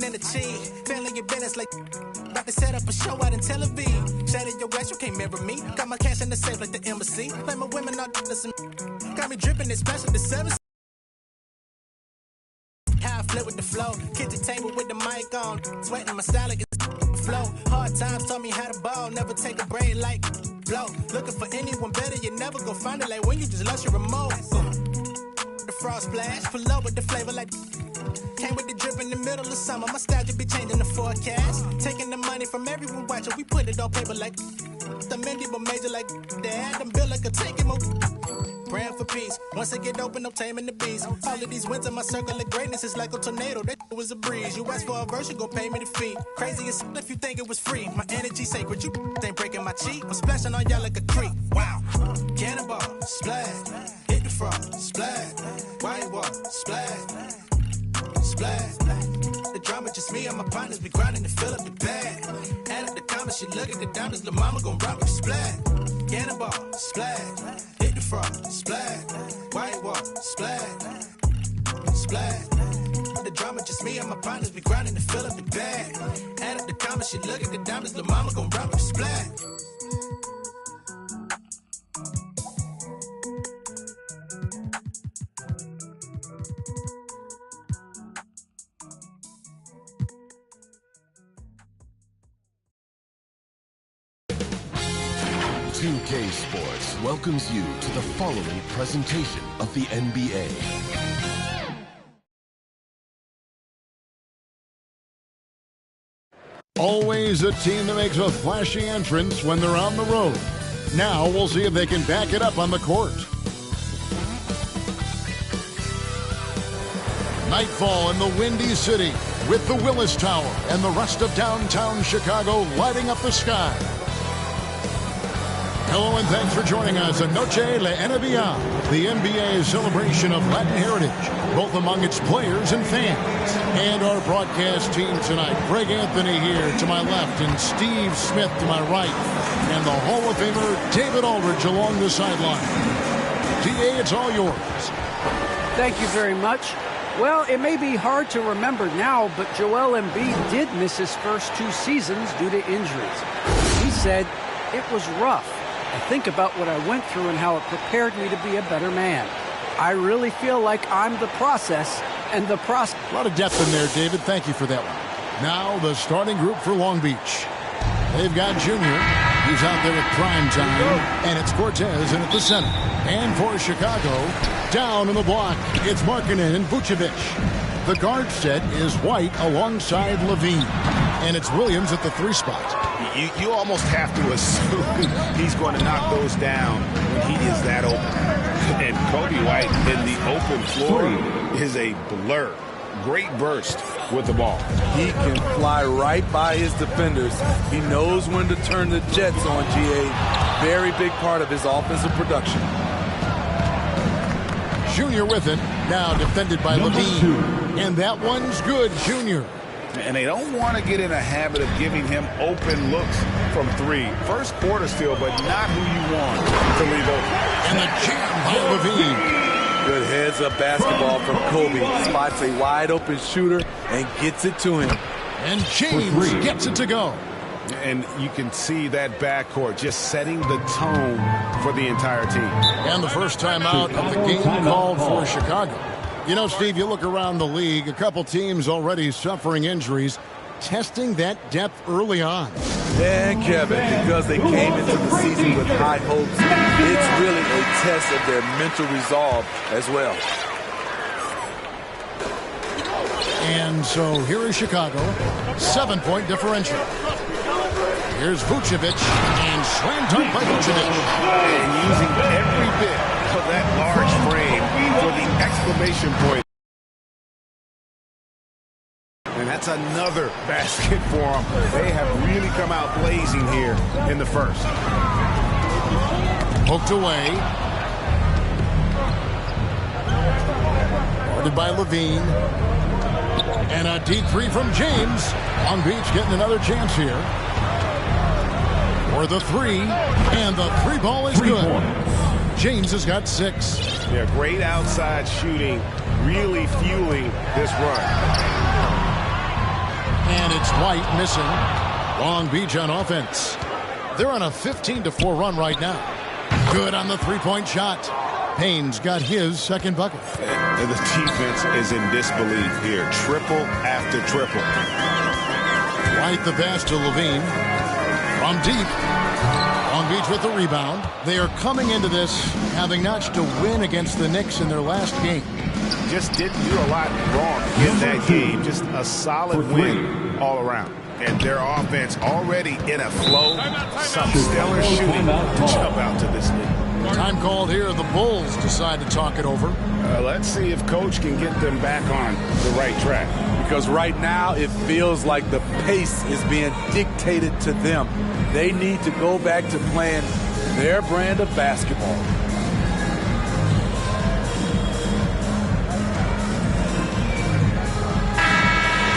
in the cheese. Family your business like about to set up a show out in Tel Aviv. Shattered your ass, you can't mirror me. Got my cash in the safe like the embassy. Like my women all listen. Got me dripping this special the service. How I flip with the flow. Kitchen table with the mic on. Sweating my style like it's flow. Hard times taught me how to ball. Never take a break like blow. Looking for anyone better, you never go find it. Like when you just lost your remote. The frost splash, pull up with the flavor like came with the drip in the middle of summer. My style just be changing the forecast. Taking the money from everyone watching, we put it on paper like the Mindy, but major like the Adam Bill like a take him. Praying for peace. Once I get open, I'm taming the beast. All of these wins in my circle of greatness is like a tornado. That was a breeze. You ask for a verse, you gon' pay me the fee. Crazy as if you think it was free. My energy sacred, you ain't breaking my cheek. I'm splashing on y'all like a creek. Wow. Cannonball, splash. Hit the frog, splash. White wall, splash. Splash. The drama just me and my partners be grinding to fill up the bag. Add up the comments, you look at the diamonds, the mama gon' rock with splash. Cannonball, splash. Hit the frog, splash. White wall, splash. Splash. The drama just me and my partners be grinding to fill up the bag. Add up the comments, you look at the diamonds, the mama gon' rock with splash. UK Sports welcomes you to the following presentation of the NBA. Always a team that makes a flashy entrance when they're on the road. Now we'll see if they can back it up on the court. Nightfall in the Windy City with the Willis Tower and the rest of downtown Chicago lighting up the sky. Hello and thanks for joining us at Noche La NBA, the NBA's celebration of Latin heritage, both among its players and fans. And our broadcast team tonight, Greg Anthony here to my left and Steve Smith to my right. And the Hall of Famer David Aldridge along the sideline. DA, it's all yours. Thank you very much. Well, it may be hard to remember now, but Joel Embiid did miss his first 2 seasons due to injuries. He said, "It was rough. I think about what I went through and how it prepared me to be a better man. I really feel like I'm the process and the process." A lot of depth in there, David. Thank you for that one. Now the starting group for Long Beach. They've got Junior. He's out there at prime time. And it's Cortez in at the center. And for Chicago, down in the block, it's Markkanen and Vucevic. The guard set is White alongside Levine. And it's Williams at the 3 spot. You almost have to assume he's going to knock those down when he is that open. And Kobe White in the open floor is a blur. Great burst with the ball. He can fly right by his defenders. He knows when to turn the jets on, GA. Very big part of his offensive production. Junior with it. Now defended by Levine. And that one's good, Junior. And they don't want to get in a habit of giving him open looks from 3. First quarter still, but not who you want to leave open. And the jam by Levine. Good heads-up basketball from Kobe. Spots a wide-open shooter and gets it to him. And James gets it to go. And you can see that backcourt just setting the tone for the entire team. And the first time out of the game called for Chicago. You know, Steve, you look around the league, a couple teams already suffering injuries, testing that depth early on. And Kevin, because they came into the season with high hopes, it's really a test of their mental resolve as well. And so here is Chicago, 7-point differential. Here's Vucevic, and slam dunk by Vucevic. And using every bit of that large frame for the exclamation point. And that's another basket for them. They have really come out blazing here in the first. Poked away. Guarded by Levine. And a deep 3 from James. Long Beach getting another chance here. For the 3. And the 3 ball is good. James has got 6. Yeah, great outside shooting, really fueling this run. And it's White missing. Long Beach on offense. They're on a 15-4 run right now. Good on the three-point shot. Payne's got his second bucket. And the defense is in disbelief here. Triple after triple. White the pass to Levine. From deep. Long Beach with the rebound. They are coming into this having notched to win against the Knicks in their last game. Just didn't do a lot wrong in that game. Just a solid win all around. And their offense already in a flow. Some stellar shooting to jump out to this league. Time called here. The Bulls decide to talk it over. Let's see if Coach can get them back on the right track. Because right now it feels like the pace is being dictated to them. They need to go back to playing their brand of basketball.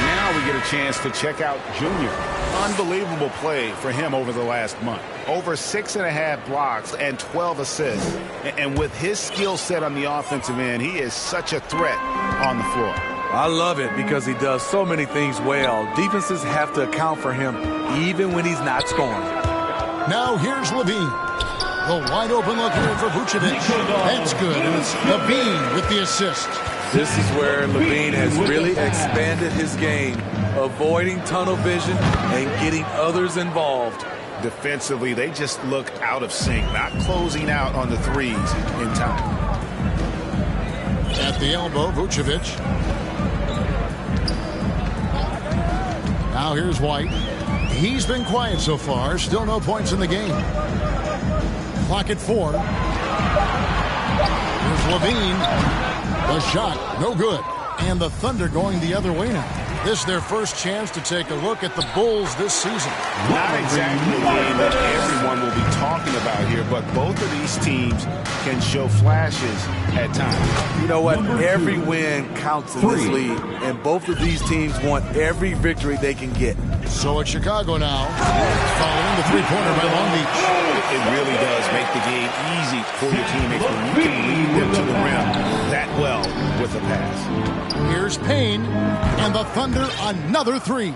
Now we get a chance to check out Junior. Unbelievable play for him over the last month. Over 6.5 blocks and 12 assists. And with his skill set on the offensive end, he is such a threat on the floor. I love it because he does so many things well. Defenses have to account for him even when he's not scoring. Now here's Levine. The wide open look here for Vucevic. That's good. And it's Levine with the assist. This is where Levine has really expanded his game, avoiding tunnel vision and getting others involved. Defensively, they just look out of sync, not closing out on the threes in time. At the elbow, Vucevic. Now here's White. He's been quiet so far. Still no points in the game. Clock at 4. Here's Levine. The shot, no good. And the Thunder going the other way now. This is their first chance to take a look at the Bulls this season. Not exactly the game that everyone will be talking about here, but both of these teams can show flashes at times. You know what? Every win counts in this league, and both of these teams want every victory they can get. So it's Chicago now, following the three-pointer by Long Beach. It really does make the game easy for your teammates when you can lead them to the rim that well with a pass. Here's Payne, and the Thunder another three.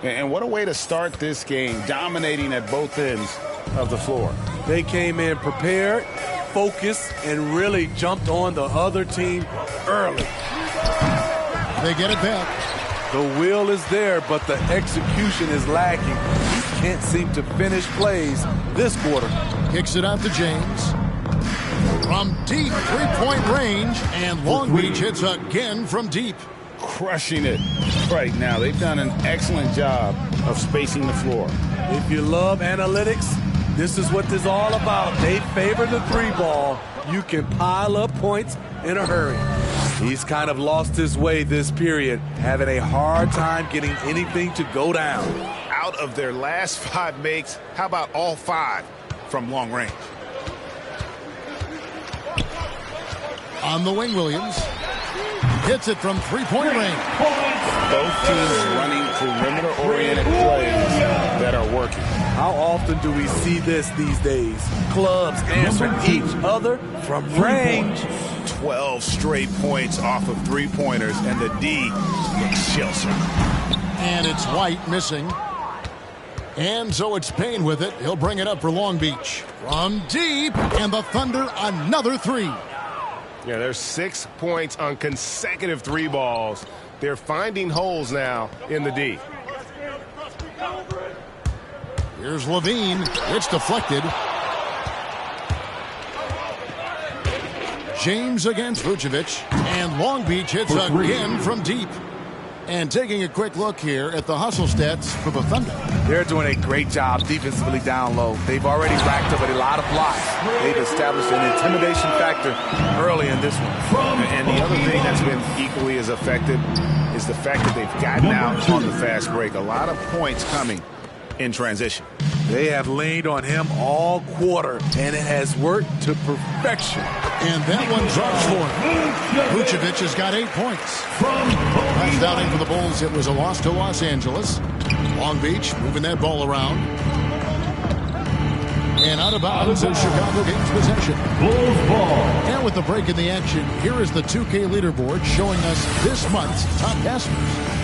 And what a way to start this game, dominating at both ends of the floor. They came in prepared, focused, and really jumped on the other team early. They get it back. The will is there, but the execution is lacking. He can't seem to finish plays this quarter. Kicks it out to James. From deep three-point range, and Long Beach hits again from deep. Crushing it right now. They've done an excellent job of spacing the floor. If you love analytics, this is what this is all about. They favor the three ball. You can pile up points in a hurry. He's kind of lost his way this period, having a hard time getting anything to go down. Out of their last 5 makes, how about all 5 from long range? On the wing, Williams. Hits it from three-point range. Both teams running perimeter-oriented plays that are working. How often do we see this these days? Clubs answering each other from range. 12 straight points off of three-pointers, and the D looks sheltered. And it's White missing. And so it's Payne with it. He'll bring it up for Long Beach. From deep, and the Thunder another three. Yeah, there's 6 points on consecutive 3 balls. They're finding holes now in the D. Here's Levine. It's deflected. James against Vucevic. And Long Beach hits again from deep. And taking a quick look here at the hustle stats for the Thunder. They're doing a great job defensively down low. They've already racked up a lot of blocks. They've established an intimidation factor early in this one. And the other thing that's been equally as effective is the fact that they've gotten out on the fast break. A lot of points coming in transition. They have leaned on him all quarter, and it has worked to perfection. And that one drops for him. Vucevic has got 8 points. Last outing for the Bulls, it was a loss to Los Angeles. Long Beach moving that ball around. And out of bounds as Chicago gains possession. Bulls ball. And with the break in the action, here is the 2K leaderboard showing us this month's top passers.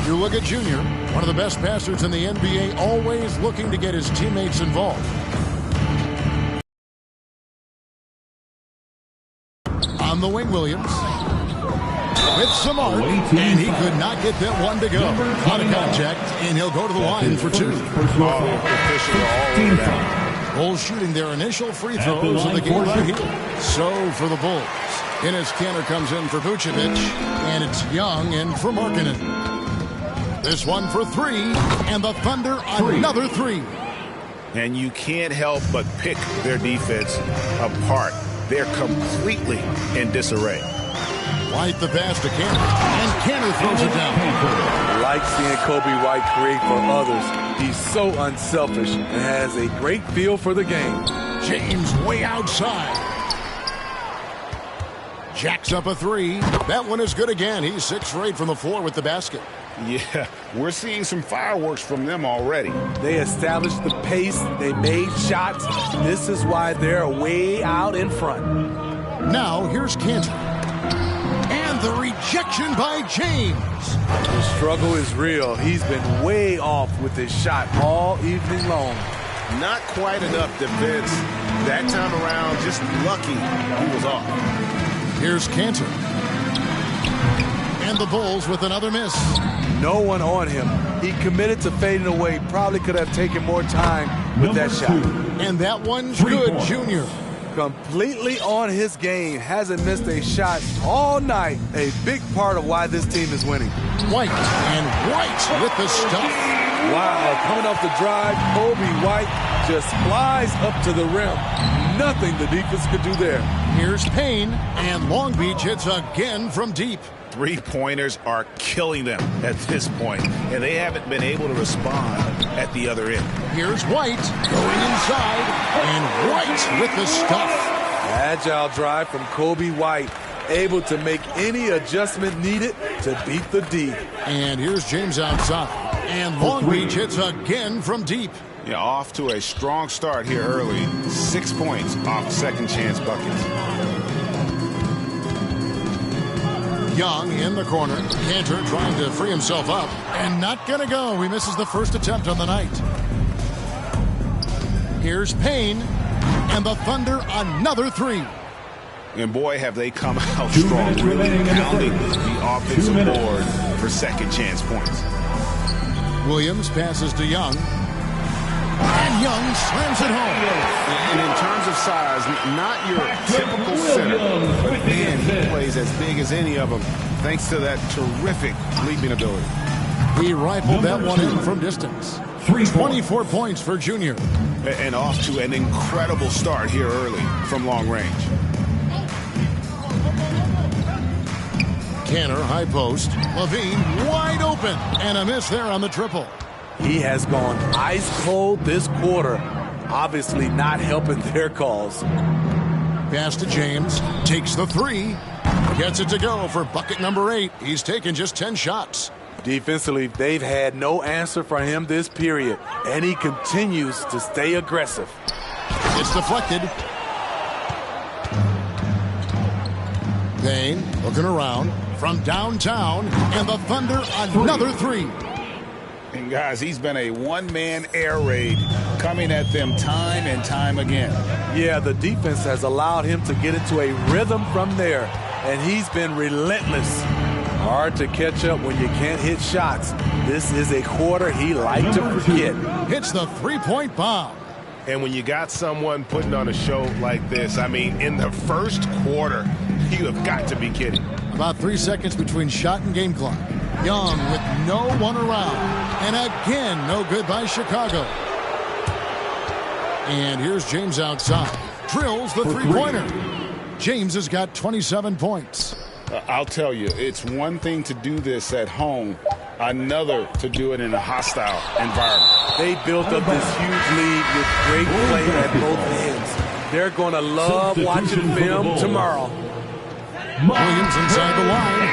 You look at Junior, one of the best passers in the NBA, always looking to get his teammates involved. On the wing, Williams. With some arc, and he could not get that one to go. On a contact, and he'll go to the line for two. Bulls shooting their initial free throws of the game right here. So for the Bulls, Enes Kanter comes in for Vucevic, and it's Young in for Markkanen. This one for three, and the Thunder another three. And you can't help but pick their defense apart. They're completely in disarray. White the pass to Kanter, and Kanter throws it down. I like seeing Kobe White create for others. He's so unselfish and has a great feel for the game. James way outside. Jacks up a three. That one is good again. He's 6 for 8 from the floor with the basket. Yeah, we're seeing some fireworks from them already. They established the pace. They made shots. This is why they're way out in front. Now here's Kanter. And the rejection by James. The struggle is real. He's been way off with his shot all evening long. Not quite enough defense. That time around, just lucky he was off. Here's Kanter. And the Bulls with another miss. No one on him. He committed to fading away. Probably could have taken more time with that shot. And that one's good, Junior. Completely on his game. Hasn't missed a shot all night. A big part of why this team is winning. White, and White with the stuff. Wow, coming off the drive, Kobe White just flies up to the rim. Nothing the defense could do there. Here's Payne, and Long Beach hits again from deep. Three-pointers are killing them at this point, and they haven't been able to respond at the other end. Here's White going inside, and White with the stuff. Agile drive from Kobe White, able to make any adjustment needed to beat the D. And here's James outside, and Long Beach hits again from deep. Yeah, off to a strong start here early. 6 points off second chance buckets. Young in the corner. Kanter trying to free himself up. And not going to go. He misses the first attempt on the night. Here's Payne. And the Thunder another three. And boy, have they come out strong, really pounding the offensive board for second chance points. Williams passes to Young. And Young slams it home. And in terms of size, not your typical center, but man, he plays as big as any of them, thanks to that terrific leaping ability. He rifled that one in from distance. 24 points for Junior. And off to an incredible start here early from long range. Kanter, high post. Levine wide open. And a miss there on the triple. He has gone ice cold this quarter. Obviously not helping their cause. Pass to James. Takes the three. Gets it to go for bucket number 8. He's taken just 10 shots. Defensively, they've had no answer for him this period. And he continues to stay aggressive. It's deflected. Payne looking around from downtown. And the Thunder another three. And guys, he's been a one-man air raid coming at them time and time again. Yeah, the defense has allowed him to get into a rhythm from there, and he's been relentless. Hard to catch up when you can't hit shots. This is a quarter he liked to forget. Hits the three-point bomb. And when you got someone putting on a show like this, I mean, in the first quarter, you have got to be kidding. About 3 seconds between shot and game clock. Young with no one around. And again, no good by Chicago. And here's James outside. Drills the three-pointer. James has got 27 points. I'll tell you, it's one thing to do this at home, another to do it in a hostile environment. They built up this huge lead with great play at both ends. They're going to love watching film tomorrow. Williams inside the line.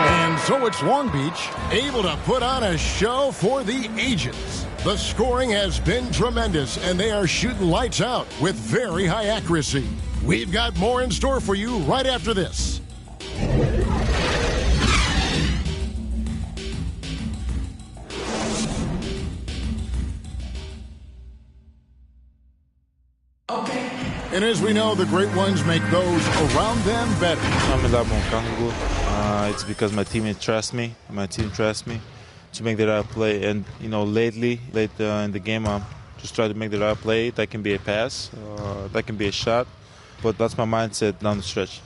And so it's Long Beach able to put on a show for the ages. The scoring has been tremendous, and they are shooting lights out with very high accuracy. We've got more in store for you right after this. And as we know, the great ones make those around them better. It's because my teammates trust me. My team trusts me to make the right play. And, you know, late in the game, I'm just trying to make the right play. That can be a pass. That can be a shot. But that's my mindset down the stretch.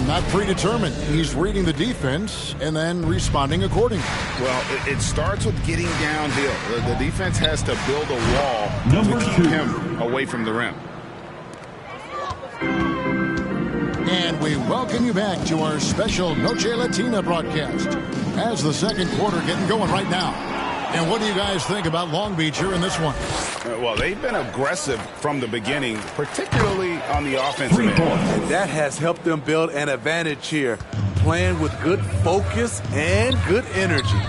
Not predetermined. He's reading the defense and then responding accordingly. Well, it starts with getting downhill. The defense has to build a wall to keep him away from the rim. And we welcome you back to our special Noche Latina broadcast as the second quarter getting going right now. And what do you guys think about Long Beach here in this one? Well, they've been aggressive from the beginning, particularly on the offensive end. And that has helped them build an advantage here, playing with good focus and good energy.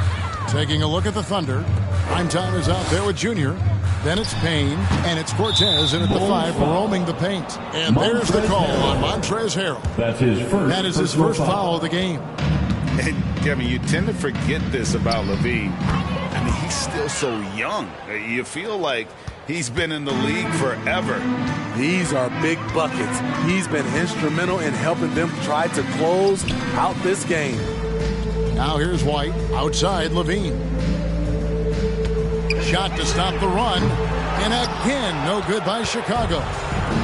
Taking a look at the Thunder. Prime time is out there with Junior. Then it's Payne, and it's Cortez in at the 5 roaming the paint. And there's the call on Montrezl Harrell. That is his first foul of the game. And, Kevin, you tend to forget this about LaVine. I mean, he's still so young. You feel like he's been in the league forever. These are big buckets. He's been instrumental in helping them try to close out this game. Now here's White outside LaVine. Shot to stop the run. And again, no good by Chicago.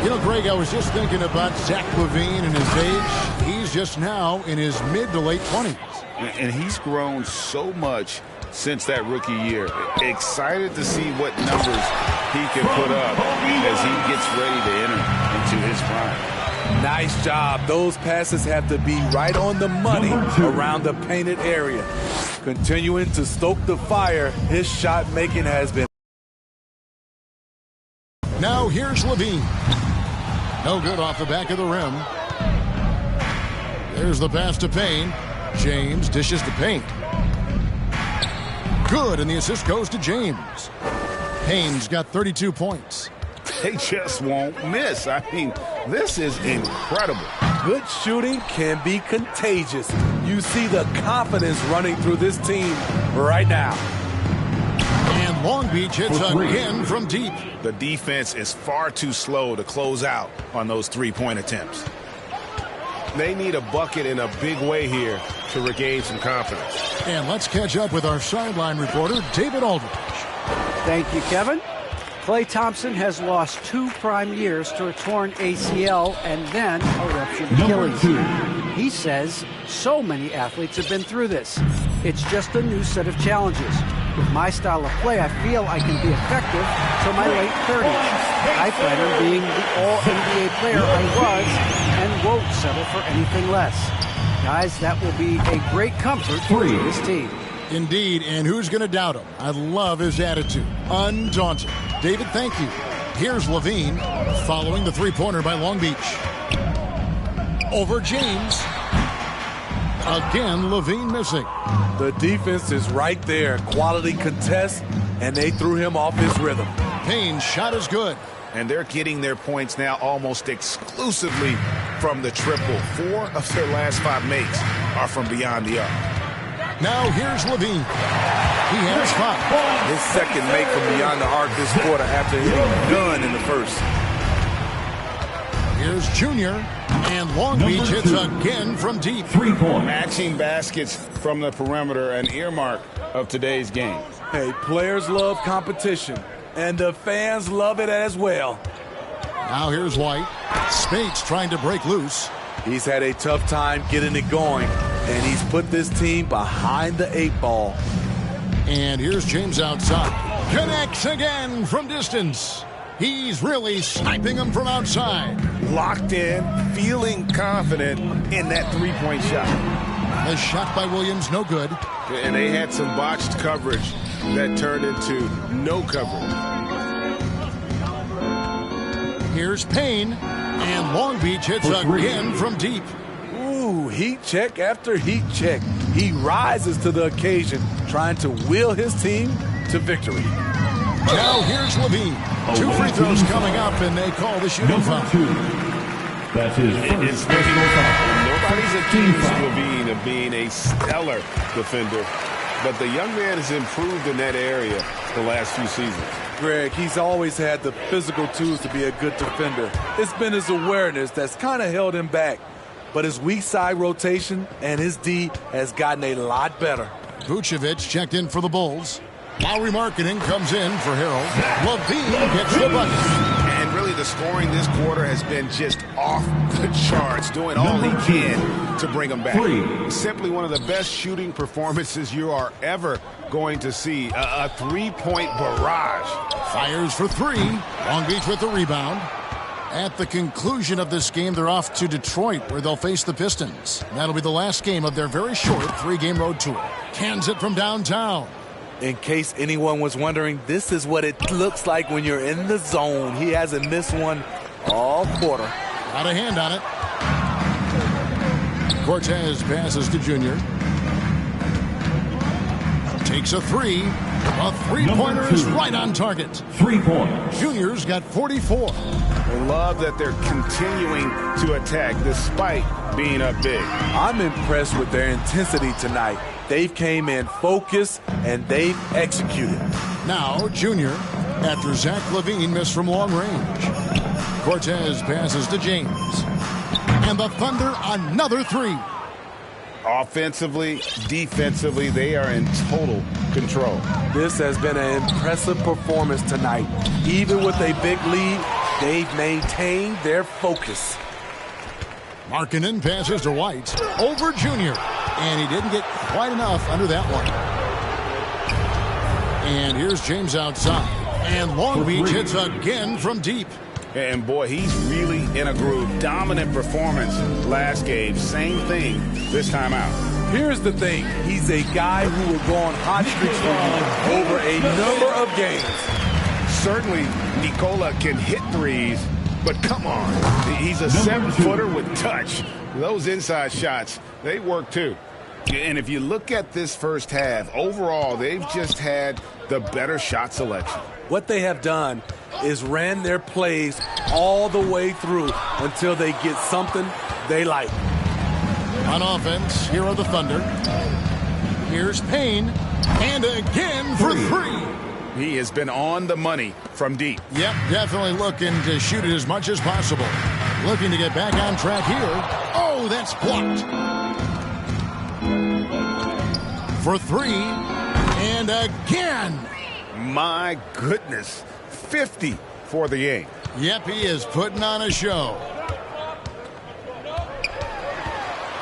You know, Greg, I was just thinking about Zach LaVine and his age. He's just now in his mid to late 20s. And he's grown so much since that rookie year. Excited to see what numbers he can put up as he gets ready to enter into his prime. Nice job. Those passes have to be right on the money around the painted area. Continuing to stoke the fire, his shot making has been. Now here's LaVine. No good off the back of the rim. There's the pass to Payne. James dishes to Payne. Good, and the assist goes to James. Payne's got 32 points. They just won't miss. I mean, this is incredible. Good shooting can be contagious. You see the confidence running through this team right now. And Long Beach hits again from deep. The defense is far too slow to close out on those three-point attempts. They need a bucket in a big way here to regain some confidence. And let's catch up with our sideline reporter, David Aldridge. Thank you, Kevin. Klay Thompson has lost 2 prime years to a torn ACL and then a ruptured Achilles. He says so many athletes have been through this. It's just a new set of challenges. With my style of play, I feel I can be effective till my late 30s. I plan on being the all-NBA player I was and won't settle for anything less. Guys, that will be a great comfort for this team. Indeed, and who's going to doubt him? I love his attitude. Undaunted. David, thank you. Here's LaVine following the three-pointer by Long Beach. Over James. Again, LaVine missing. The defense is right there. Quality contest, and they threw him off his rhythm. Payne's shot is good. And they're getting their points now almost exclusively from the triple. 4 of their last 5 makes are from beyond the arc. Now here's LaVine. He has 5. His second make from beyond the arc this quarter after hitting none in the first. Here's Junior. And Long Beach hits again from deep. 3-point. Matching baskets from the perimeter, an earmark of today's game. Hey, players love competition, and the fans love it as well. Now here's White. Spates trying to break loose. He's had a tough time getting it going, and he's put this team behind the 8 ball. And here's James outside. Connects again from distance. He's really sniping them from outside. Locked in, feeling confident in that three-point shot. A shot by Williams, no good. And they had some botched coverage that turned into no coverage. Here's Payne. And Long Beach hits again from deep. Ooh, heat check after heat check. He rises to the occasion, trying to will his team to victory. Now here's LaVine. 2 free throws coming up, and they call the shooting foul. That's his first personal foul. Nobody's accused LaVine of being a stellar defender, but the young man has improved in that area the last few seasons. Greg. He's always had the physical tools to be a good defender. It's been his awareness that's kind of held him back. But his weak side rotation and his D has gotten a lot better. Vucevic checked in for the Bulls. Lowry Markkanen comes in for Harold. LaVine gets the bucket. And really the scoring this quarter has been just off the charts, doing all he can to bring them back. Simply one of the best shooting performances you are ever going to see. A three-point barrage. Fires for three. Long Beach with the rebound. At the conclusion of this game, they're off to Detroit, where they'll face the Pistons. That'll be the last game of their very short three-game road tour. Cans it from downtown. In case anyone was wondering, this is what it looks like when you're in the zone. He hasn't missed one all quarter. Got a hand on it. Cortez passes to Junior. Takes a three. A three-pointer is right on target. 3 points. Junior's got 44. I love that they're continuing to attack despite being up big. I'm impressed with their intensity tonight. They've came in focused and they've executed. Now Junior, after Zach LaVine missed from long range. Cortez passes to James. And the Thunder another three. Offensively, defensively, they are in total control. This has been an impressive performance tonight. Even with a big lead, they've maintained their focus. Markkanen passes to White over Junior. And he didn't get quite enough under that one. And here's James outside. And Long Beach hits again from deep. And boy, he's really in a groove. Dominant performance last game. Same thing this time out. Here's the thing. He's a guy who will go on hot streaks for you over a number of games. Certainly, Nikola can hit threes, but come on. He's a 7-footer with touch. Those inside shots, they work too. And if you look at this first half, overall, they've just had the better shot selection. What they have done is ran their plays all the way through until they get something they like. On offense, here are the Thunder. Here's Payne. And again for three. He has been on the money from deep. Yep, definitely looking to shoot it as much as possible. Looking to get back on track here. Oh, that's blocked. For three. And again. My goodness. 50 for the game. Yep, he is putting on a show.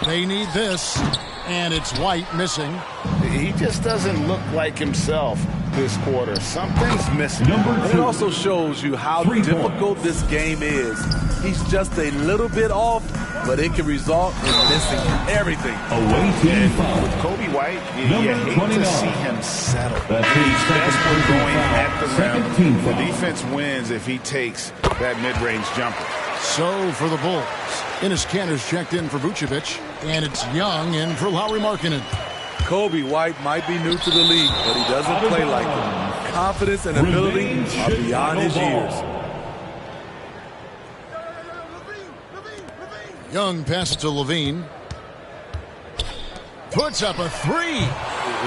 They need this. And it's White missing. He just doesn't look like himself this quarter. Something's missing. It also shows you how difficult this game is. He's just a little bit off, but it can result in missing everything. Away team foul. With Kobe White, you hate to see him settle. He's desperate going at the rim. The defense wins if he takes that mid-range jumper. So for the Bulls, Enes Kanter's checked in for Vucevic, and it's Young in for Lowry Markkanen. Kobe White might be new to the league, but he doesn't play like him. Confidence and ability are beyond his years. Young passes to LaVine. Puts up a three.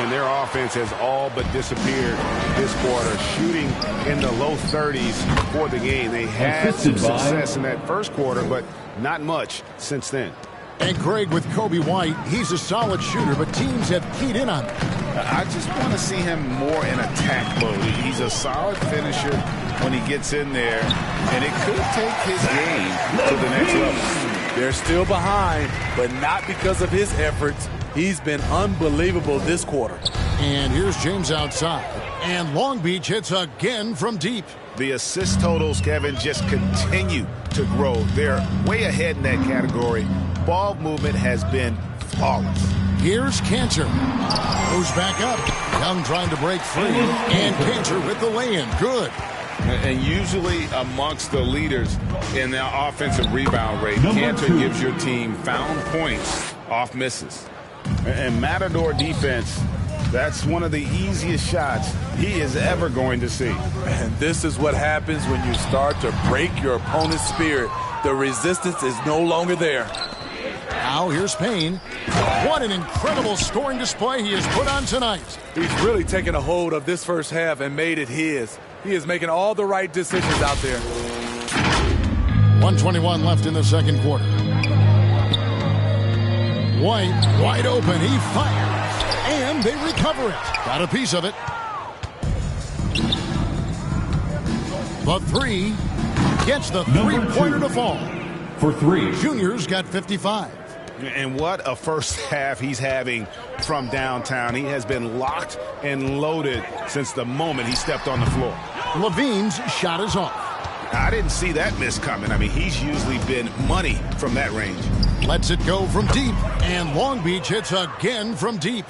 And their offense has all but disappeared this quarter, shooting in the low 30s for the game. They had some success in that first quarter, but not much since then. And Greg, with Kobe White, he's a solid shooter, but teams have keyed in on him. I just want to see him more in attack mode. He's a solid finisher when he gets in there, and it could take his game to the next level. They're still behind, but not because of his efforts. He's been unbelievable this quarter. And here's James outside. And Long Beach hits again from deep. The assist totals, Kevin, just continue to grow. They're way ahead in that category. Ball movement has been flawless. Here's Kanter. Goes back up. Young trying to break free. And Kanter with the lay-in. Good. And usually amongst the leaders in the offensive rebound rate, Kanter gives your team found points off misses. And Matador defense, that's one of the easiest shots he is ever going to see. And this is what happens when you start to break your opponent's spirit. The resistance is no longer there. Now here's Payne. What an incredible scoring display he has put on tonight. He's really taken a hold of this first half and made it his. He is making all the right decisions out there. 1:21 left in the second quarter. White, wide open. He fires, and they recover it. Got a piece of it. The three gets the three-pointer to fall. For three. Junior's got 55. And what a first half he's having from downtown. He has been locked and loaded since the moment he stepped on the floor. Levine's shot is off. I didn't see that miss coming. I mean, he's usually been money from that range. Lets it go from deep, and Long Beach hits again from deep.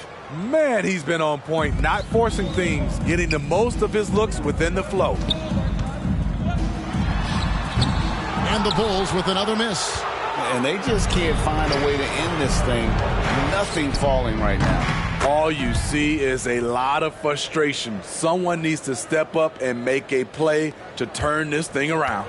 Man, he's been on point, not forcing things, getting the most of his looks within the flow. And the Bulls with another miss. And they just can't find a way to end this thing. Nothing falling right now. All you see is a lot of frustration. Someone needs to step up and make a play to turn this thing around.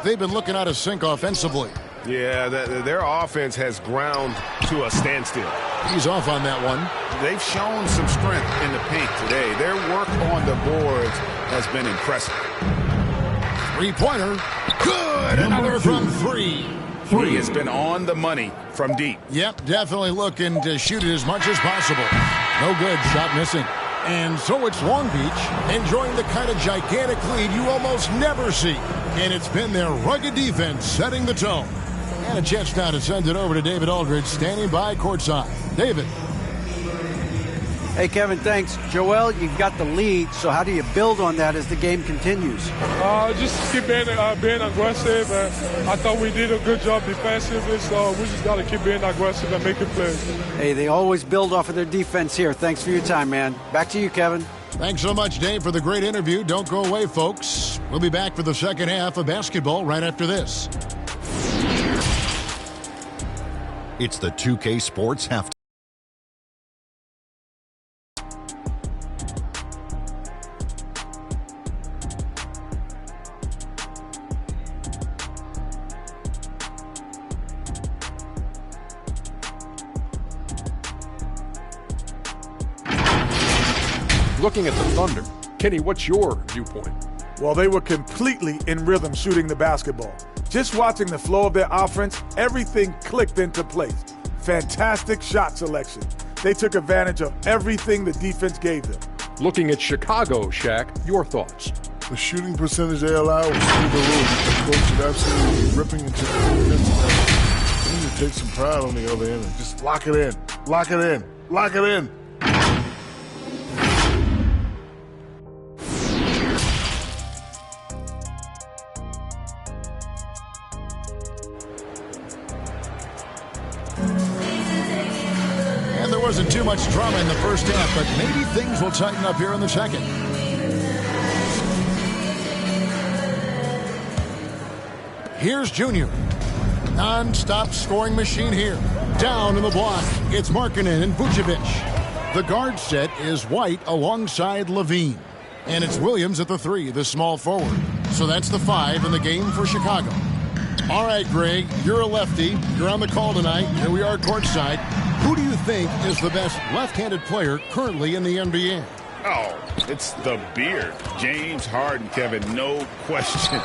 They've been looking out of sync offensively. Yeah, their offense has ground to a standstill. He's off on that one. They've shown some strength in the paint today. Their work on the boards has been impressive. Three-pointer. Good. Another from three. He has been on the money from deep. Yep, definitely looking to shoot it as much as possible. No good. Shot missing. And so it's Long Beach enjoying the kind of gigantic lead you almost never see. And it's been their rugged defense setting the tone. And a chance now to send it over to David Aldridge, standing by courtside. David. Hey, Kevin, thanks. Joel, you've got the lead, so how do you build on that as the game continues? Just keep being aggressive. I thought we did a good job defensively, so we just got to keep being aggressive and making plays. Hey, they always build off of their defense here. Thanks for your time, man. Back to you, Kevin. Thanks so much, Dave, for the great interview. Don't go away, folks. We'll be back for the second half of basketball right after this. It's the 2K Sports Halftime. Looking at the Thunder, Kenny, what's your viewpoint? Well, they were completely in rhythm shooting the basketball. Just watching the flow of their offense, everything clicked into place. Fantastic shot selection. They took advantage of everything the defense gave them. Looking at Chicago, Shaq, your thoughts? The shooting percentage they allowed was through the roof. The coach is absolutely ripping into the defense. They need to take some pride on the other end and just lock it in. Lock it in. Lock it in. Wasn't too much drama in the first half, but maybe things will tighten up here in the second. Here's Junior. Non-stop scoring machine here. Down in the block, it's Markkanen and Vucevic. The guard set is White alongside Levine. And it's Williams at the three, the small forward. So that's the 5 in the game for Chicago. All right, Greg, you're a lefty. You're on the call tonight. Here we are courtside. Who do you think is the best left-handed player currently in the NBA? Oh, it's the beard. James Harden, Kevin, no question.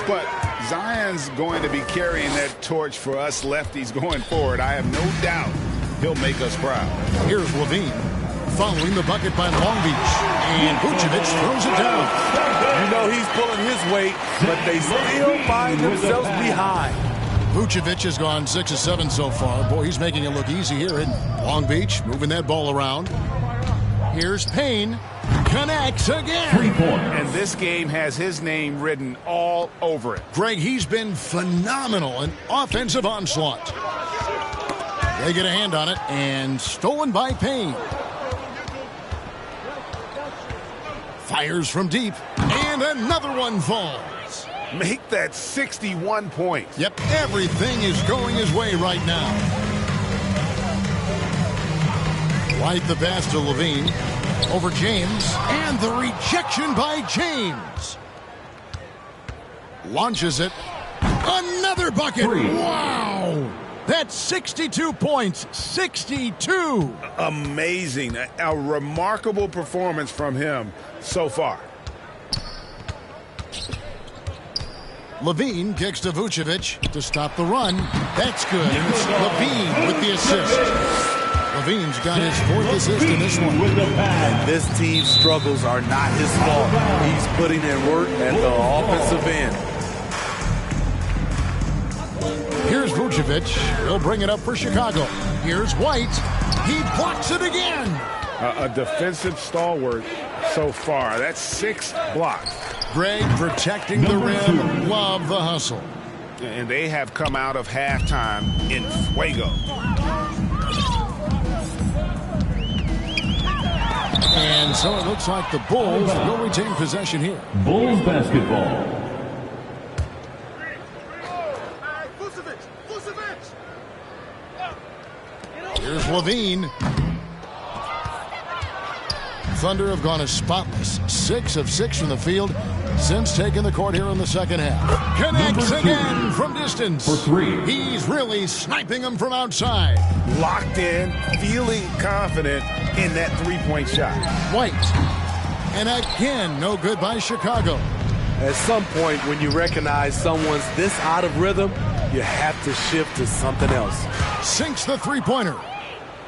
But Zion's going to be carrying that torch for us lefties going forward. I have no doubt he'll make us proud. Here's Levine following the bucket by Long Beach. And Vucevic throws it down. You know he's pulling his weight, but they still find themselves behind. Vucevic has gone 6 of 7 so far. Boy, he's making it look easy here in Long Beach, moving that ball around. Here's Payne. Connects again. 3-point. And this game has his name written all over it. Greg, he's been phenomenal in offensive onslaught. They get a hand on it, and stolen by Payne. Fires from deep, and another one falls. Make that 61 points. Yep, everything is going his way right now. White the pass to Levine. Over James, and the rejection by James. Launches it. Another bucket. 3. Wow. That's 62 points. 62. Amazing. A remarkable performance from him so far. Levine kicks to Vucevic to stop the run. That's good. It's Levine with the assist. Levine's got his 4th assist in this one. And this team's struggles are not his fault. He's putting in work at the offensive end. Here's Vucevic. He'll bring it up for Chicago. Here's White. He blocks it again. A defensive stalwart so far. That's 6 blocks. Greg protecting the rim. Love the hustle. And they have come out of halftime in fuego. And so it looks like the Bulls will retain possession here. Bulls basketball. Here's Levine. Thunder have gone as spotless. 6 of 6 from the field since taking the court here in the second half. Connects again from distance. For 3. He's really sniping them from outside. Locked in, feeling confident in that 3-point shot. White. And again, no good by Chicago. At some point, when you recognize someone's this out of rhythm, you have to shift to something else. Sinks the three-pointer.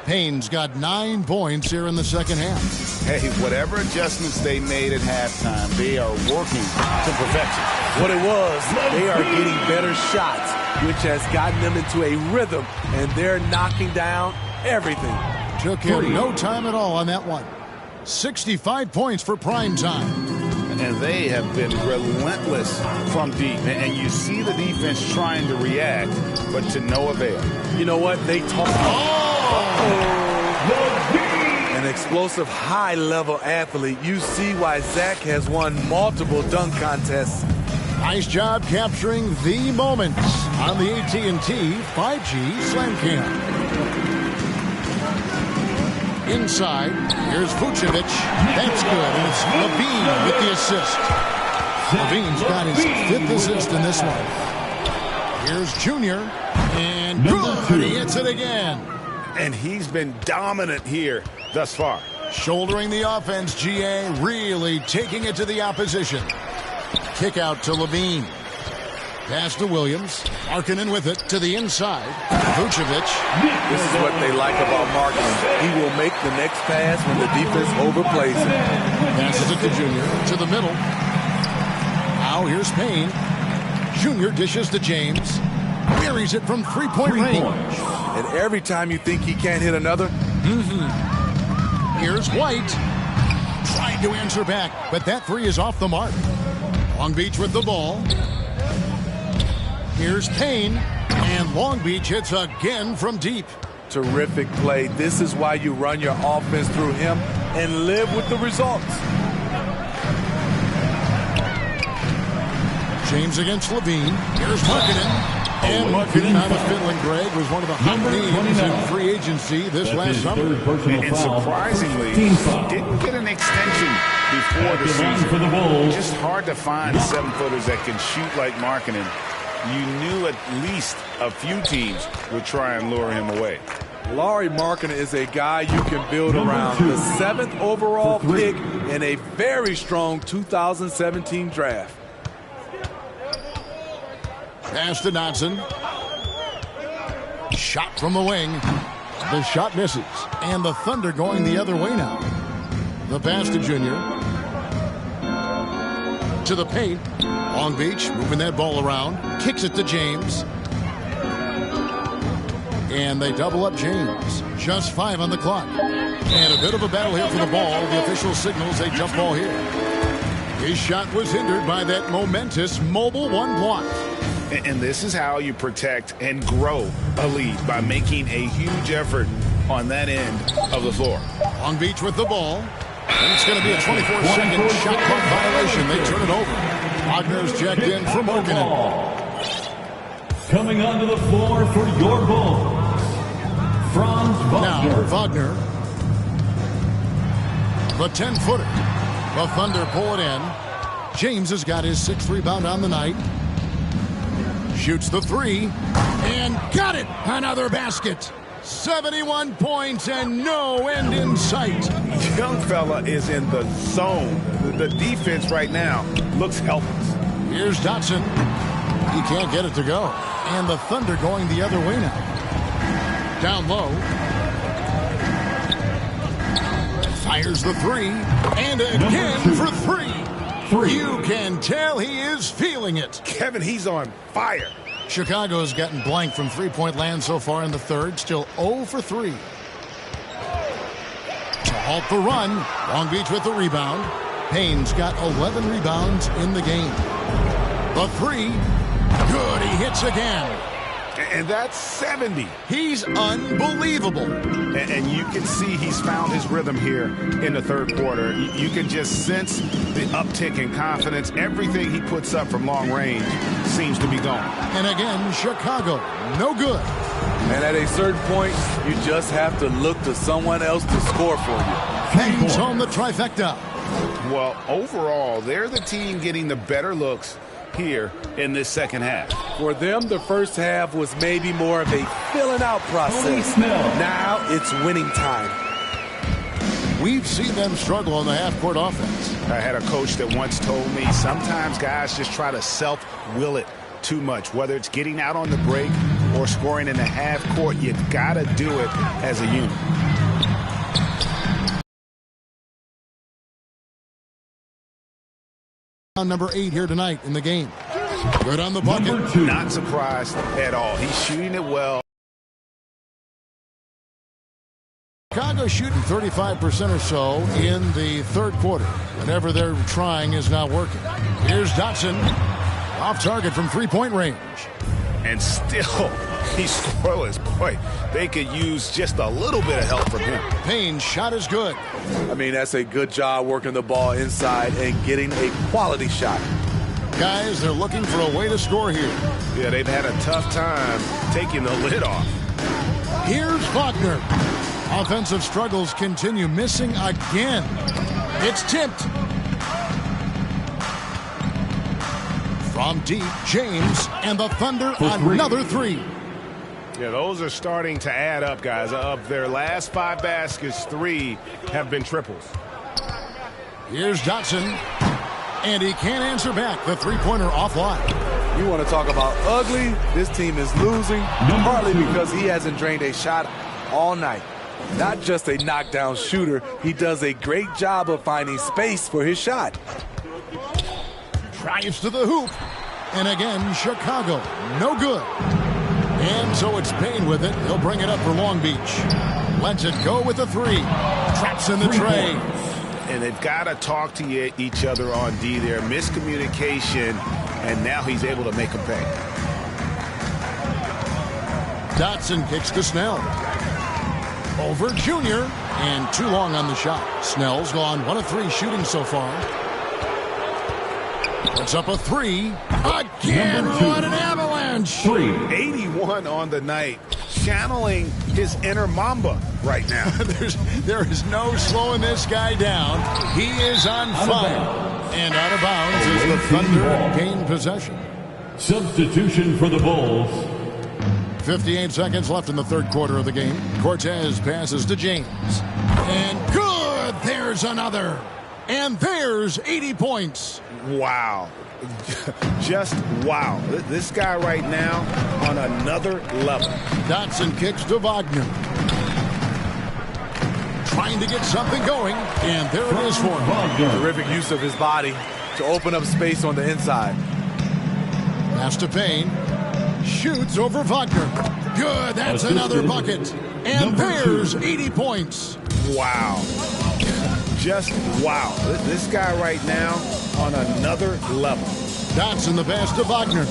Payne's got 9 points here in the second half. Hey, whatever adjustments they made at halftime, they are working to perfection. What it was, they are getting better shots, which has gotten them into a rhythm, and they're knocking down everything. Took him no time at all on that one. 65 points for prime time. And they have been relentless from deep. And you see the defense trying to react, but to no avail. You know what? They talk. An explosive, high-level athlete. You see why Zach has won multiple dunk contests. Nice job capturing the moments on the AT&T 5G Slam Cam. Inside, here's Vucevic. That's good, and it's Levine with the assist. Levine's got his 5th assist in this one. Here's Junior, and good, he hits it again. And he's been dominant here thus far. Shouldering the offense, GA really taking it to the opposition. Kick out to Levine. Pass to Williams. Markkanen with it to the inside. Vucevic. This is what they like about Markkanen. He will make the next pass when the defense overplays him. Passes it to Junior. To the middle. Now here's Payne. Junior dishes to James. Buries it from three-point range. And every time you think he can't hit another. Here's White. Trying to answer back, but that three is off the mark. Long Beach with the ball. Here's Payne, and Long Beach hits again from deep. Terrific play. This is why you run your offense through him and live with the results. James against Levine. Here's Markkanen. And Markkanen out of Finland, Greg, was one of the hot names in free agency this last summer. And surprisingly, he didn't get an extension before the season. Just hard to find 7-footers that can shoot like Markkanen. You knew at least a few teams would try and lure him away. Lauri Markkanen is a guy you can build around. The 7th overall pick in a very strong 2017 draft. Pass to Dodson. Shot from the wing. The shot misses. And the Thunder going the other way now. The pass to Junior. To the paint. Long Beach moving that ball around. Kicks it to James. And they double up James. Just 5 on the clock. And a bit of a battle here for the ball. The official signals a jump ball here. His shot was hindered by that momentous mobile one block. And this is how you protect and grow a lead, by making a huge effort on that end of the floor. Long Beach with the ball. And it's going to be a 24-second shot clock violation. They turn it over. Wagner's checked in for Markkanen. Coming onto the floor for your Bulls, Franz Wagner. Now Wagner. The 10-footer. The Thunder pull it in. James has got his 6th rebound on the night. Shoots the three and got it. Another basket. 71 points and no end in sight. Young fella is in the zone. The defense right now looks helpless. Here's Dotson. He can't get it to go. And the Thunder going the other way now. Down low. Fires the three. And again for three. You can tell he is feeling it. Kevin, he's on fire. Chicago's gotten blank from three-point land so far in the third. Still 0 for 3. To halt the run. Long Beach with the rebound. Payne's got 11 rebounds in the game. The three. Good. He hits again. And that's 70. He's unbelievable. And you can see he's found his rhythm here in the third quarter. You can just sense the uptick in confidence. Everything he puts up from long range seems to be gone. And again, Chicago, no good. And at a certain point, you just have to look to someone else to score for you. Payne's home the trifecta. Well, overall, they're the team getting the better looks here in this second half. For them, the first half was maybe more of a filling out process. Now it's winning time. We've seen them struggle on the half-court offense. I had a coach that once told me sometimes guys just try to self-will it too much. Whether it's getting out on the break or scoring in the half court, you got to do it as a unit. Number 8 here tonight in the game. Good on the bucket. Not surprised at all. He's shooting it well. Chicago shooting 35% or so in the third quarter. Whatever they're trying is not working. Here's Dotson. Off target from three-point range. And still, he's scoreless. Boy, they could use just a little bit of help from him. Payne's shot is good. I mean, that's a good job working the ball inside and getting a quality shot. Guys, they're looking for a way to score here. Yeah, they've had a tough time taking the lid off. Here's Wagner. Offensive struggles continue, missing again. It's tipped. From deep, James, and the Thunder another three. Yeah, those are starting to add up, guys. Of their last 5 baskets, 3 have been triples. Here's Dotson, and he can't answer back. The three-pointer offline. You want to talk about ugly? This team is losing, partly because he hasn't drained a shot all night. Not just a knockdown shooter, he does a great job of finding space for his shot. Drives to the hoop. And again, Chicago, no good. And so it's Payne with it. He'll bring it up for Long Beach. Lets it go with the three. Traps in the tray. And they've got to talk to each other on D there. Miscommunication, and now he's able to make them pay. Dotson kicks to Snell. Over Junior, and too long on the shot. Snell's gone 1 of 3 shooting so far. Puts up a 3. Again, what an avalanche. 81 on the night. Channeling his inner Mamba right now. there is no slowing this guy down. He is on fire. And out of bounds as the Thunder gain possession. Substitution for the Bulls. 58 seconds left in the third quarter of the game. Cortez passes to James. And good! There's another. And there's 80 points. Wow. Just wow. This guy right now on another level. Dotson kicks to Wagner. Trying to get something going. And there it is for him. Terrific use of his body to open up space on the inside. Pass to Payne. Shoots over Wagner. Good. That's another bucket. And there's 80 points. Wow. Just wow. This guy right now on another level. Dotson the pass to Wagner.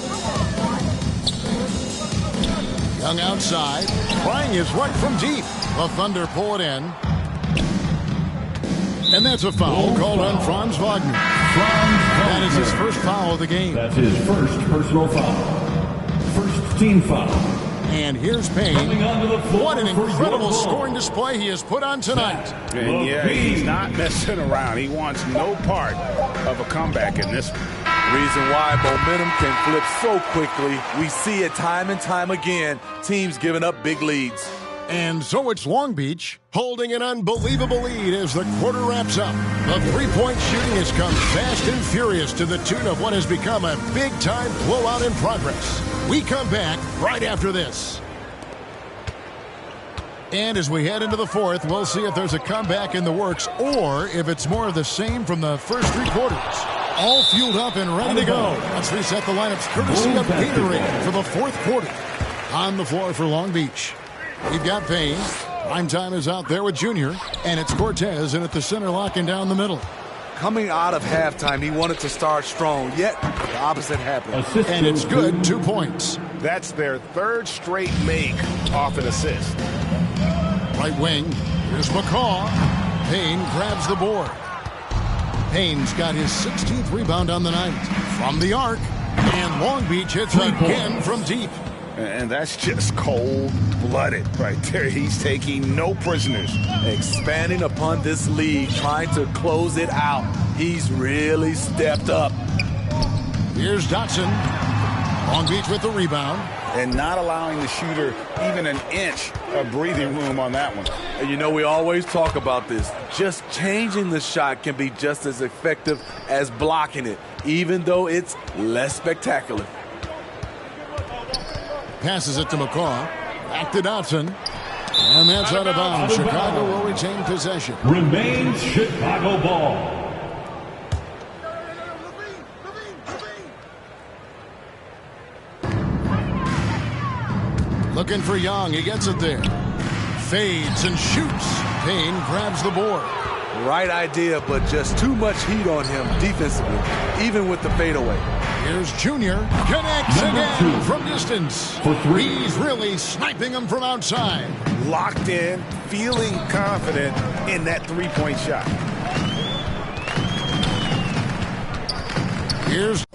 Young outside. Trying his right from deep. The Thunder pull it in. And that's a foul called on Franz Wagner. That is his first foul of the game. That's his first personal foul. First team foul. And here's Payne. What an incredible scoring display he has put on tonight. And yeah, he's not messing around. He wants no part of a comeback in this one. Reason why momentum can flip so quickly. We see it time and time again, teams giving up big leads. And so it's Long Beach holding an unbelievable lead as the quarter wraps up. The three-point shooting has come fast and furious to the tune of what has become a big-time blowout in progress. We come back right after this. And as we head into the fourth, we'll see if there's a comeback in the works or if it's more of the same from the first three quarters. All fueled up and ready to go. Let's reset the lineups courtesy of Gatorade for the fourth quarter. On the floor for Long Beach, we've got Payne. Prime time is out there with Junior, and it's Cortez in at the center locking down the middle. Coming out of halftime, he wanted to start strong, yet the opposite happened. And it's good, 2 points. That's their third straight make off an assist. Right wing, here's McCaw. Payne grabs the board. Payne's got his 16th rebound on the night. From the arc, and Long Beach hits again from deep. And that's just cold-blooded right there. He's taking no prisoners. Expanding upon this lead, trying to close it out. He's really stepped up. Here's Dotson. Long Beach with the rebound. And not allowing the shooter even an inch of breathing room on that one. And you know, we always talk about this. Just changing the shot can be just as effective as blocking it, even though it's less spectacular. Passes it to McCaw. Back to Dotson. And that's out of bounds. Chicago will retain possession. Remains Chicago ball. Looking for Young. He gets it there. Fades and shoots. Payne grabs the board. Right idea, but just too much heat on him defensively, even with the fadeaway. Here's Junior. Connects again from distance. For three. He's really sniping him from outside. Locked in, feeling confident in that three-point shot. Here's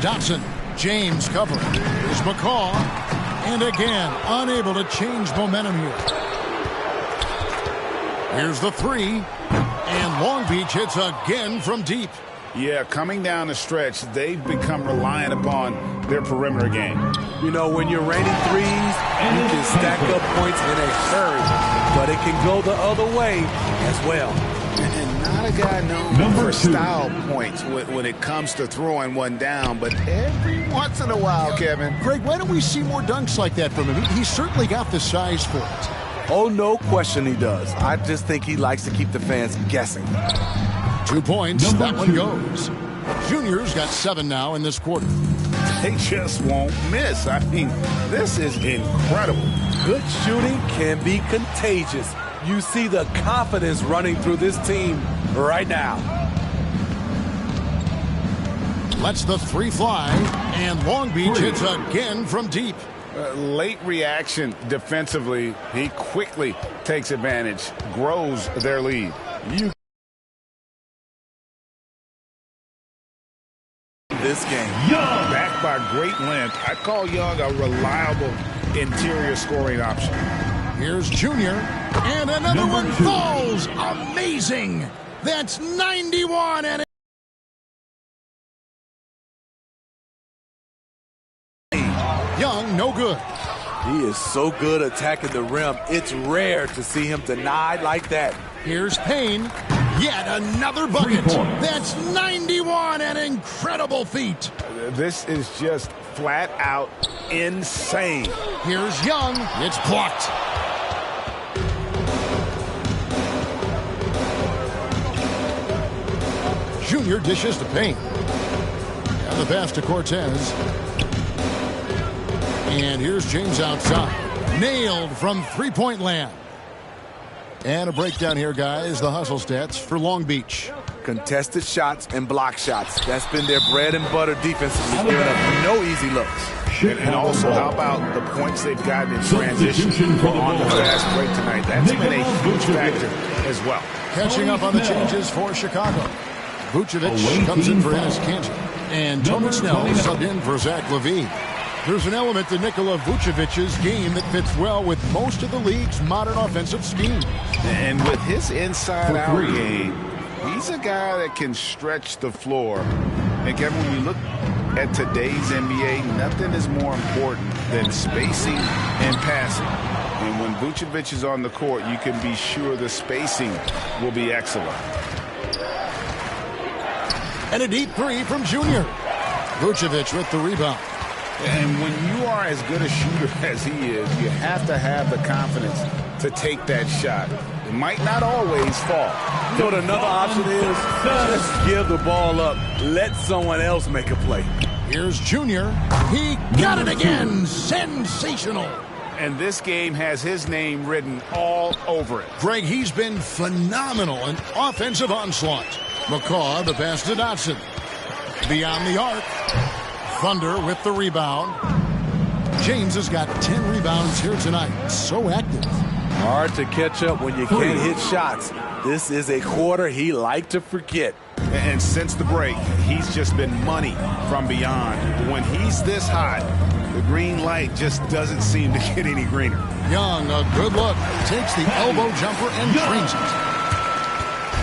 Dotson. James covering. Here's McCaw. And again, unable to change momentum here. Here's the three. And Long Beach hits again from deep. Yeah, coming down the stretch, they've become reliant upon their perimeter game. You know, when you're raining threes, you can stack up points in a hurry, but it can go the other way as well. And not a guy known for style points when it comes to throwing one down, but every once in a while, Kevin. Greg, why don't we see more dunks like that from him? He's certainly got the size for it. Oh, no question he does. I just think he likes to keep the fans guessing. 2 points. That one goes. Junior's got 7 now in this quarter. They just won't miss. I mean, this is incredible. Good shooting can be contagious. You see the confidence running through this team right now. Lets the three fly, and Long Beach hits again from deep. Late reaction defensively. He quickly takes advantage, grows their lead. This game, Young, backed by great length. I call Young a reliable interior scoring option. Here's Junior, and another one falls. Amazing. That's 91, and Young, no good. He is so good attacking the rim. It's rare to see him denied like that. Here's Payne. Yet another bucket. That's 91, an incredible feat. This is just flat out insane. Here's Young. It's blocked. Junior dishes to Payne. And the pass to Cortez. And here's James outside. Nailed from three-point land. And a breakdown here, guys. The hustle stats for Long Beach. Contested shots and block shots. That's been their bread and butter defensively, giving up no easy looks. And also, how about the points they've gotten in transition on the fast break tonight? That's been a huge factor as well. Catching up on the changes for Chicago. Vucevic comes in for Enes Kanter. And Tony Snell subbed in for Zach LaVine. There's an element to Nikola Vucevic's game that fits well with most of the league's modern offensive schemes. And with his inside-out game, he's a guy that can stretch the floor. And Kevin, when you look at today's NBA, nothing is more important than spacing and passing. And when Vucevic is on the court, you can be sure the spacing will be excellent. And a deep three from Junior. Vucevic with the rebound. And when you are as good a shooter as he is, you have to have the confidence to take that shot. It might not always fall. You know what another option is? Just give the ball up. Let someone else make a play. Here's Junior. He got it again. Sensational. And this game has his name written all over it. Greg, he's been phenomenal in offensive onslaught. McCaw, the pass to Dotson. Beyond the arc. Thunder with the rebound. James has got 10 rebounds here tonight. So active. Hard to catch up when you can't hit shots. This is a quarter he liked to forget. And since the break, he's just been money from beyond. When he's this hot, the green light just doesn't seem to get any greener. Young, a good look. Takes the elbow jumper and drains it.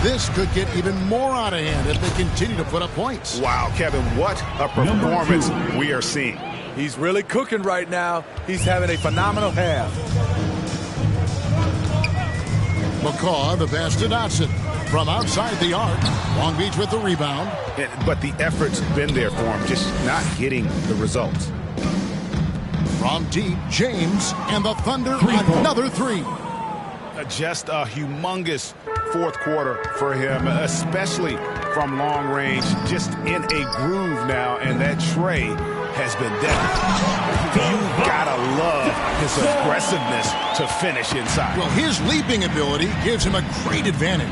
This could get even more out of hand if they continue to put up points. Wow, Kevin, what a performance we are seeing. He's really cooking right now. He's having a phenomenal half. McCaw, the pass to Dotson. From outside the arc. Long Beach with the rebound. But the effort's been there for him, just not getting the results. From deep, James, and the Thunder, another three. Just a humongous fourth quarter for him, especially from long range, just in a groove now, and that tray has been deadly. You gotta love his aggressiveness to finish inside. Well, his leaping ability gives him a great advantage.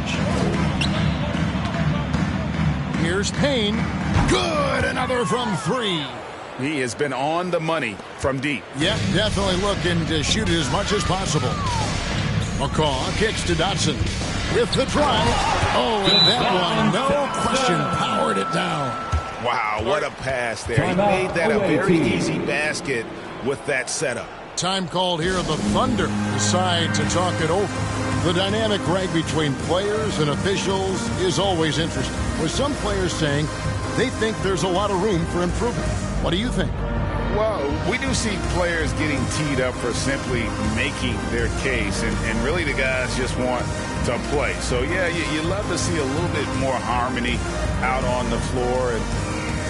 Here's Payne. Good, another from three. He has been on the money from deep. Yep, definitely looking to shoot it as much as possible. McCaw kicks to Dotson with the drive. Oh, and that one, no question, powered it down. Wow, what a pass there. He made that a very easy basket with that setup. Time called here. The Thunder decide to talk it over. The dynamic rag between players and officials is always interesting, with some players saying they think there's a lot of room for improvement. What do you think? Well, we do see players getting teed up for simply making their case, and really the guys just want to play. So, yeah, you love to see a little bit more harmony out on the floor, and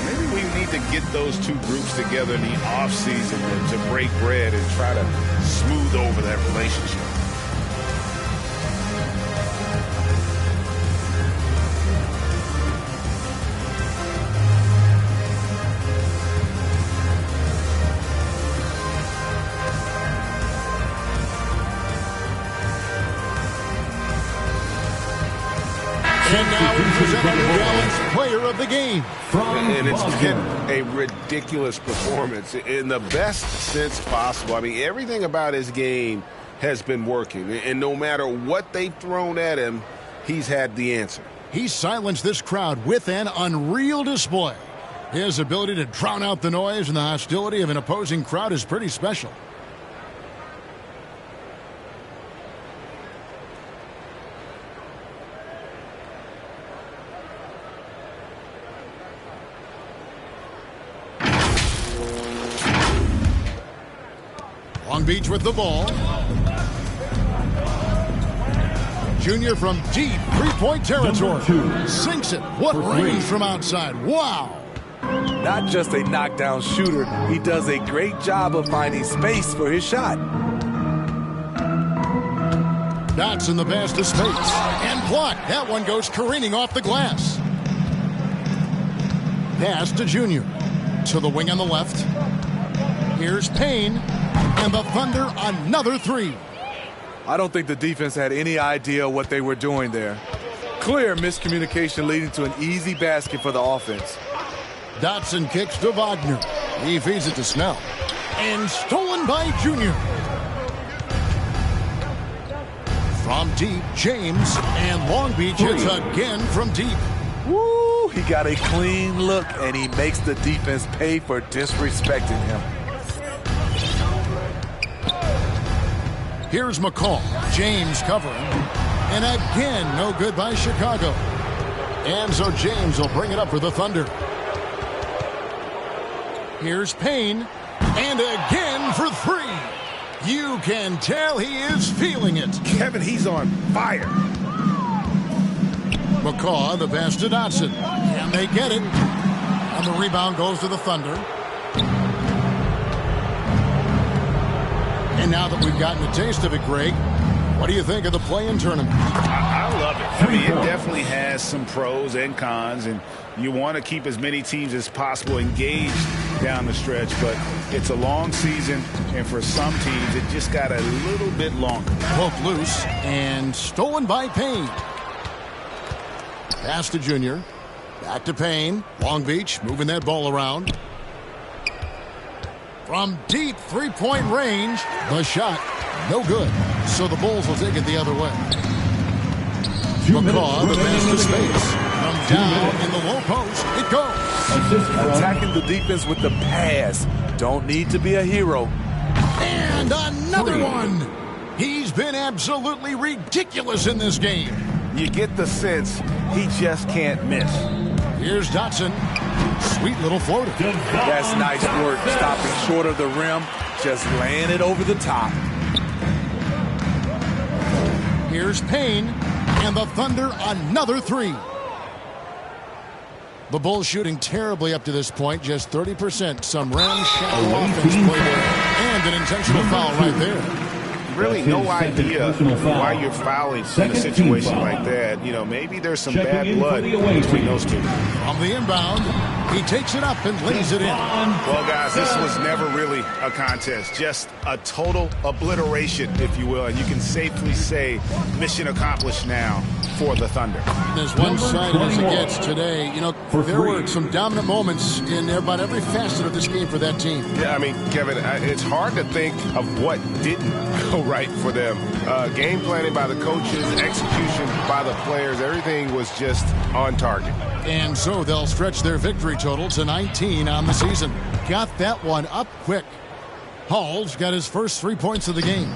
maybe we need to get those two groups together in the offseason to break bread and try to smooth over that relationship. And now we present our New Balance Player of the Game. And it's been a ridiculous performance in the best sense possible. I mean, everything about his game has been working. And no matter what they've thrown at him, he's had the answer. He silenced this crowd with an unreal display. His ability to drown out the noise and the hostility of an opposing crowd is pretty special. Long Beach with the ball. Junior from deep three-point territory. Sinks it. What range from outside. Wow. Not just a knockdown shooter, he does a great job of finding space for his shot. Dotson the pass to space. And blocked. That one goes careening off the glass. Pass to Junior. To the wing on the left. Here's Payne. And the Thunder, another three. I don't think the defense had any idea what they were doing there. Clear miscommunication leading to an easy basket for the offense. Dotson kicks to Wagner. He feeds it to Snell. And stolen by Junior. From deep, James. And Long Beach hits again from deep. Woo! He got a clean look, and he makes the defense pay for disrespecting him. Here's McCall. James covering. And again, no good by Chicago. And so James will bring it up for the Thunder. Here's Payne. And again for three. You can tell he is feeling it. Kevin, he's on fire. McCaw, the pass to Dotson. Can they get it? And the rebound goes to the Thunder. And now that we've gotten a taste of it, Greg, what do you think of the play-in tournament? I love it. I mean, it definitely has some pros and cons, and you want to keep as many teams as possible engaged down the stretch, but it's a long season, and for some teams, it just got a little bit longer. Poke loose and stolen by Payne. Pass to Junior. Back to Payne. Long Beach moving that ball around. From deep three-point range, the shot, no good. So the Bulls will take it the other way. McCaw, the pass to space. From down in the low post, it goes. Attacking the defense with the pass. Don't need to be a hero. And another one. He's been absolutely ridiculous in this game. You get the sense he just can't miss. Here's Dotson. Sweet little floater. That's nice work. Stopping short of the rim. Just laying it over the top. Here's Payne. And the Thunder another three. The Bulls shooting terribly up to this point. Just 30%. Some ramshackle offense play there. And an intentional foul right there. Really no idea why you're fouling in a situation like that. You know, maybe there's some bad blood between those two. On the inbound, he takes it up and lays it in. Well, guys, this was never really a contest. Just a total obliteration, if you will. And you can safely say mission accomplished now for the Thunder. As one-sided as it gets today, you know, there were some dominant moments in about every facet of this game for that team. Yeah, I mean, Kevin, it's hard to think of what didn't go right for them. Game planning by the coaches, execution by the players, everything was just on target. And so they'll stretch their victory total to 19 on the season. Got that one up quick. Hall's got his first 3 points of the game.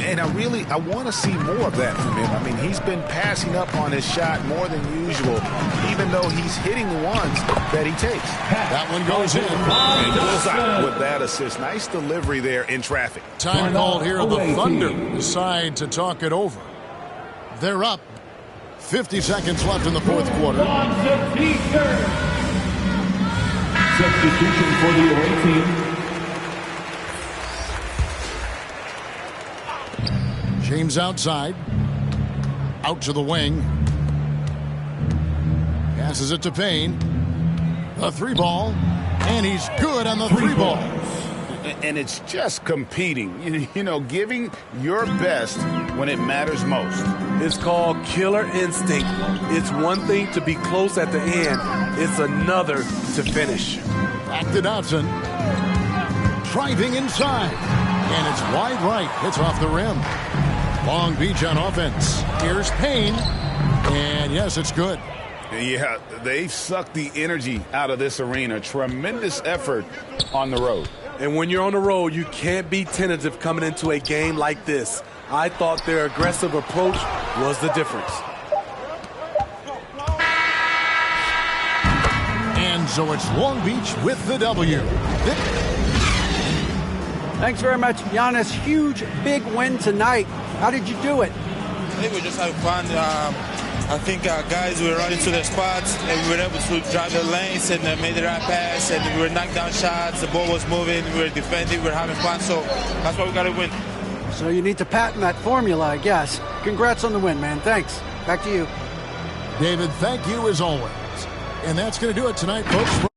And I want to see more of that from him. I mean, he's been passing up on his shot more than usual, even though he's hitting the ones that he takes. That one goes in. And goes out with that assist. Nice delivery there in traffic. Time called here. The Thunder decide to talk it over. They're up. 50 seconds left in the fourth quarter. Substitution for the away team. James outside. Out to the wing. Passes it to Payne. A three ball. And he's good on the three ball. And it's just competing. You know, giving your best when it matters most. It's called killer instinct. It's one thing to be close at the end. It's another to finish. Back to Dotson. Driving inside. And it's wide right. It's off the rim. Long Beach on offense. Here's Payne. And yes, it's good. Yeah, they've sucked the energy out of this arena. Tremendous effort on the road. And when you're on the road, you can't be tentative coming into a game like this. I thought their aggressive approach was the difference. And so it's Long Beach with the W. Thanks very much, Giannis. Huge, big win tonight. How did you do it? I think we just had fun. I think our guys were running to their spots, and we were able to drive the lanes and made the right pass, and we were knocking down shots. The ball was moving. We were defending. We were having fun. So that's why we got to win. So you need to patent that formula, I guess. Congrats on the win, man. Thanks. Back to you. David, thank you as always. And that's going to do it tonight, folks.